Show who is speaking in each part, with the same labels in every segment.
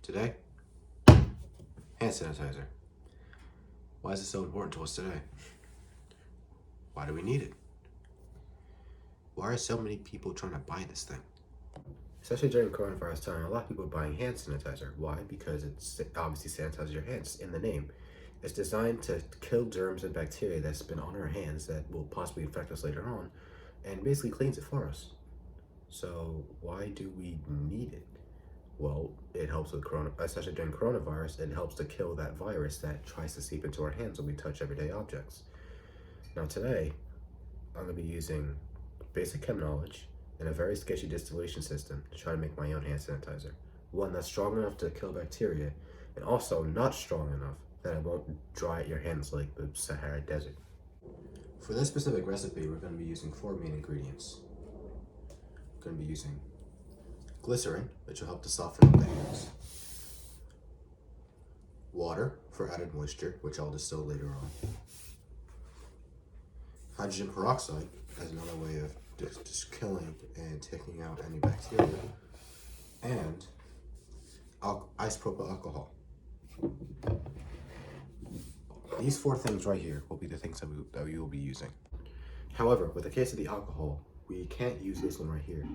Speaker 1: Today, hand sanitizer. Why is it so important to us today? Why do we need it? Why are so many people trying to buy this thing? Especially during coronavirus time, a lot of people are buying hand sanitizer. Why? Because it's obviously sanitizes your hands in the name. It's designed to kill germs and bacteria that's been on our hands that will possibly infect us later on, and basically cleans it for us. So why do we need it? Well, it helps with especially during coronavirus, it helps to kill that virus that tries to seep into our hands when we touch everyday objects. Now today, I'm going to be using basic chem knowledge and a very sketchy distillation system to try to make my own hand sanitizer. One that's strong enough to kill bacteria, and also not strong enough that it won't dry out your hands like the Sahara Desert. For this specific recipe, we're going to be using 4 main ingredients. We're going to be using glycerin, which will help to soften up the hands. Water for added moisture, which I'll distill later on. Hydrogen peroxide as another way of just killing and taking out any bacteria. And isopropyl alcohol. These 4 things right here will be the things that we will be using. However, with the case of the alcohol, we can't use this one right here.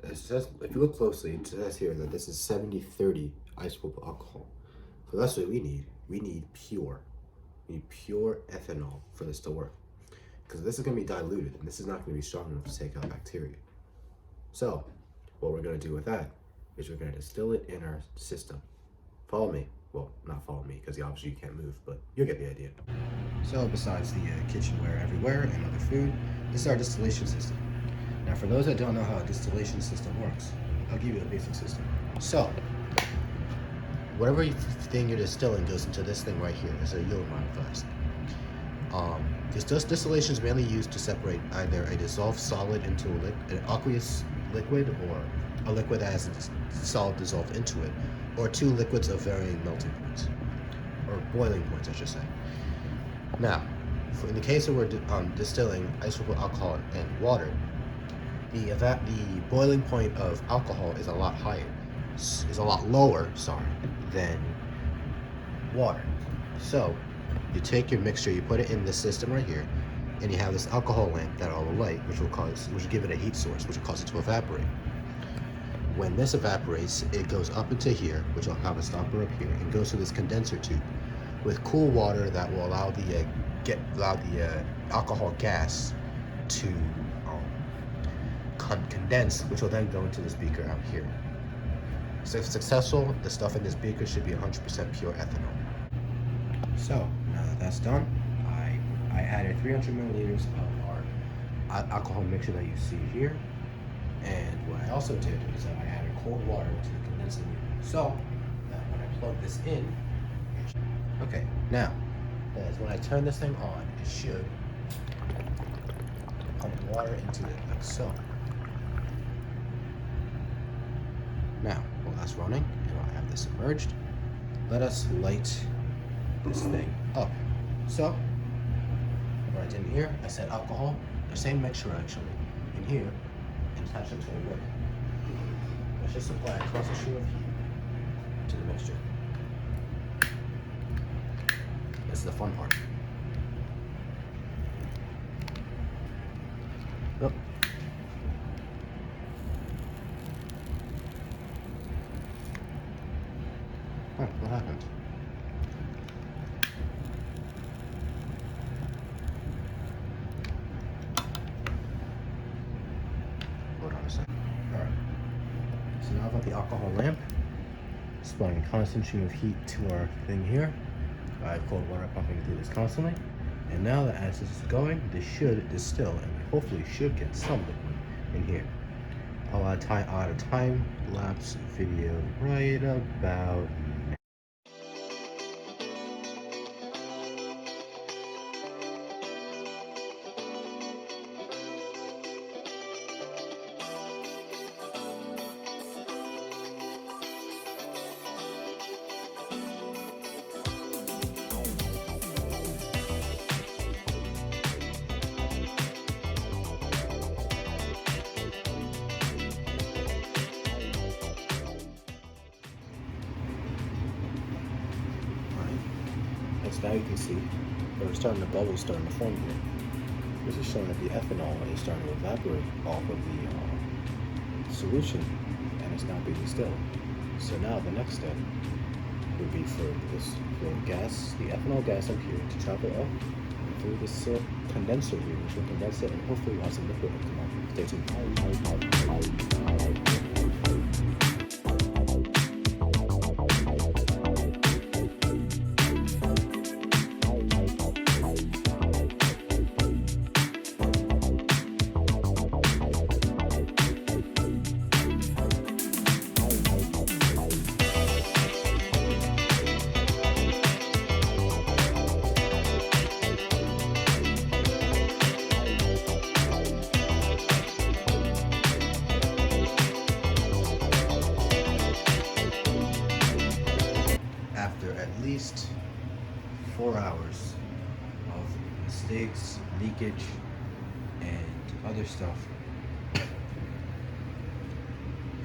Speaker 1: It says, if you look closely, it says here that this is 70-30 isopropyl alcohol. So that's what we need. We need pure ethanol for this to work. Because this is going to be diluted, and this is not going to be strong enough to take out bacteria. So, what we're going to do with that is we're going to distill it in our system. Follow me. Well, not follow me, because obviously you can't move, but you'll get the idea. So, besides the kitchenware everywhere and other food, this is our distillation system. Now, for those that don't know how a distillation system works, I'll give you a basic system. So, whatever thing you're distilling goes into this thing right here. It's a yield modifier. This distillation is mainly used to separate either a dissolved solid into an aqueous liquid, or a liquid that has a solid dissolved into it, or 2 liquids of varying melting points, or boiling points, I should say. Now, in the case of we're distilling isopropyl alcohol and water, the boiling point of alcohol is a lot lower, than water. So, you take your mixture, you put it in this system right here, and you have this alcohol lamp that will light, which will give it a heat source, which will cause it to evaporate. When this evaporates, it goes up into here, which will have a stopper up here, and goes to this condenser tube with cool water that will allow the alcohol gas to condense, which will then go into this beaker out here. So if successful, the stuff in this beaker should be 100% pure ethanol. So now that that's done, I added 300 milliliters of our alcohol mixture that you see here. And what I also did is that I added cold water to the condensing unit, so that when I plug this in, okay, now when I turn this thing on, it should pump water into it like so. Now, while that's running, and I have this submerged, let us light this thing up. So, what I did in here, I set alcohol, the same mixture actually, in here, and attach it to a wick. Let's just apply a constant stream of heat to the mixture. This is the fun part. Oh. Oh, what happened? Hold on a second. Alright. So now I've got the alcohol lamp. Supplying a constant stream of heat to our thing here. I have cold water pumping through this constantly. And now that as this is going, this should distill, and we hopefully should get some liquid in here. I'll add a time-lapse video right about now. now you can see there's starting to bubbles starting to form here. This is showing that the ethanol is starting to evaporate off of the solution, and it's now being distilled. So now the next step would be for the ethanol gas up here to travel up through this condenser here, which will condense it, and hopefully we'll have some liquid up tomorrow. Stay tuned. After at least 4 hours of mistakes, leakage, and other stuff, we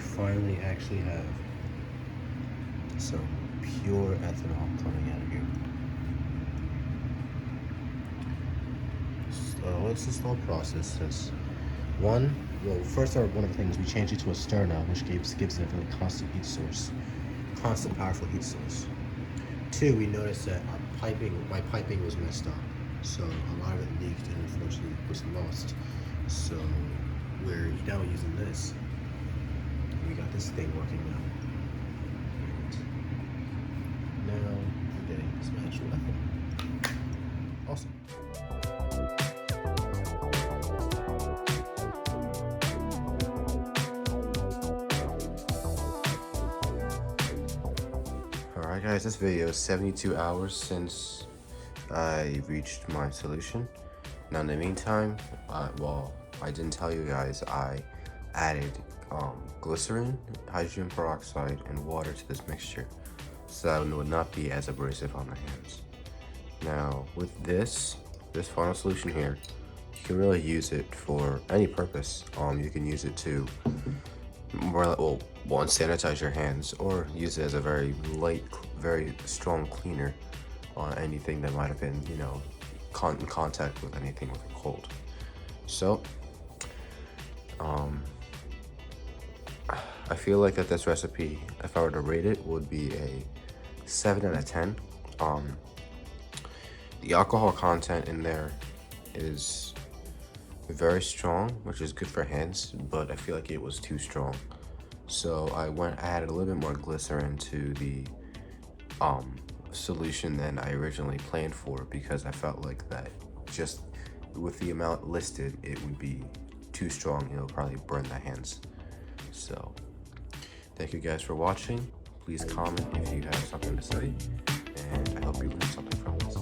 Speaker 1: finally actually have some pure ethanol coming out of here. So it's a slow process. Since one of the things we changed it to a sterno, which gives it a really constant heat source, constant powerful heat source. 2, we noticed that my piping was messed up, so a lot of it leaked and unfortunately was lost. So we're now using this. We got this thing working now. Now we're getting some actual ethanol. Awesome. Alright guys, this video is 72 hours since I reached my solution. Now in the meantime, well, I didn't tell you guys, I added glycerin, hydrogen peroxide, and water to this mixture, so that it would not be as abrasive on my hands. Now with this final solution here, you can really use it for any purpose. You can use it to one, sanitize your hands, or use it as a very light, very strong cleaner on anything that might have been, in contact with anything with a cold. So, I feel like that this recipe, if I were to rate it, would be a 7 out of 10. The alcohol content in there is very strong, which is good for hands, but I feel like it was too strong. So I added a little bit more glycerin to the solution than I originally planned for, because I felt like that just with the amount listed, it would be too strong. It'll probably burn the hands. So thank you guys for watching. Please comment if you have something to say, and I hope you learned something from this.